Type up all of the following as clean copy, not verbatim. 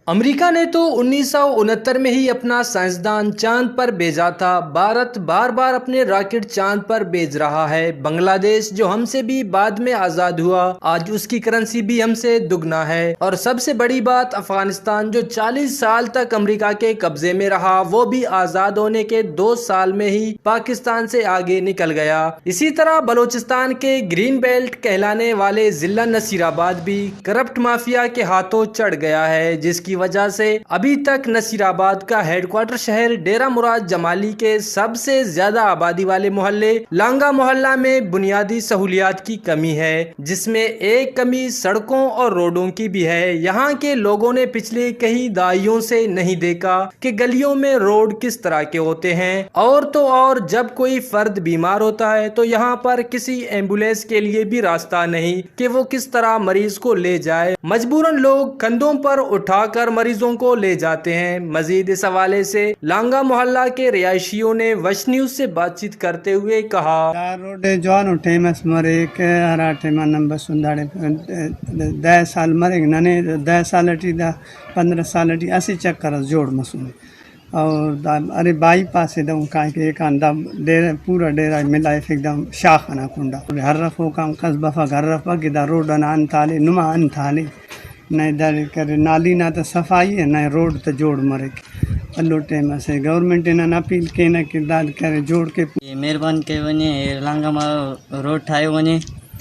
امریکہ نے تو 1969 میں ہی اپنا سائنسدان چاند پر بھیجا تھا۔ بھارت بار بار اپنے راکٹ چاند پر بھیج رہا ہے۔ بنگلہ دیش جو ہم سے بھی بعد میں آزاد ہوا، آج اس کی کرنسی بھی ہم سے دگنا ہے۔ اور سب سے بڑی بات، افغانستان جو 40 سال تک امریکہ کے قبضے میں رہا، وہ بھی آزاد ہونے کے 2 سال میں ہی پاکستان سے آگے نکل گیا۔ اسی طرح بلوچستان کے گرین بیلٹ کہلانے والے ضلع نصیر آباد بھی کرپٹ مافیا کے ہاتھوں چڑھ گیا ہے، جس کی وجہ سے ابھی تک نصیر آباد کا ہیڈ کوارٹر شہر ڈیرہ مراد جمالی کے سب سے زیادہ آبادی والے محلے لانگا محلہ میں بنیادی سہولیات کی کمی ہے، جس میں ایک کمی سڑکوں اور روڈوں کی بھی ہے۔ یہاں کے لوگوں نے پچھلے کئی دہائیوں سے نہیں دیکھا کہ گلیوں میں روڈ کس طرح کے ہوتے ہیں، اور تو اور جب کوئی فرد بیمار ہوتا ہے تو یہاں پر کسی ایمبولینس کے لیے بھی راستہ نہیں کہ وہ کس طرح مریض کو لے جائے۔ مجبوراً لوگ کندھوں پر اٹھا کر مریضوں کو لے جاتے ہیں۔ مزید اس حوالے سے لانگا محلہ کے رہائشیوں نے وش نیوز سے بات چیت کرتے ہوئے کہا، روڈ جوان ٹیمس مرے کہ ہرا ٹیما نمبر سنداڑے 10 سال مرے ننے 10 سال ٹی 15 سال ٹی اسی چکر جوڑ مسون اور ارے بائی پاسے دم کا کہ ایک اندہ ڈیرہ پورا ڈیرہ ملا ایک دم شاخ نہ کنڈا ہر رفو کام قصبہ گھر رفا کہ دا روڈ ان تھالے نما ان تھالے نہ در کرے نالی نہ تو صفائی ہے نہ روڈ تو جوڑ مرے پلو ٹیم سے گورنمنٹ نے اپیل کے نہ کہ داد کرے جوڑ کے مہربان کے ونے لانگا ما روڈ ٹھايو ونے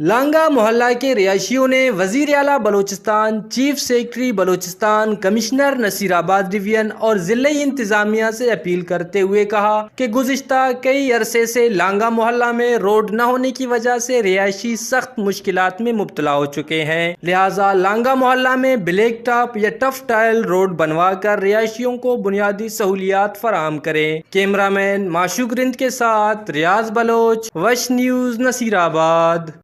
لانگا محلہ کے رہائشیوں نے وزیر اعلیٰ Balochistan, chief secretary Balochistan, commissioner Nasirabad division اور ضلعی انتظامیہ سے اپیل کرتے ہوئے کہا کہ گزشتہ کئی عرصے سے لانگا محلہ میں روڈ نہ ہونے کی وجہ سے رہائشی سخت مشکلات میں مبتلا ہو چکے ہیں، لہٰذا لانگا محلہ میں بلیک ٹاپ یا ٹف ٹائل روڈ بنوا کر رہائشیوں کو بنیادی سہولیات فراہم کریں۔ کیمرہ مین معشوق رند کے ساتھ ریاض بلوچ، وش نیوز، نصیر آباد۔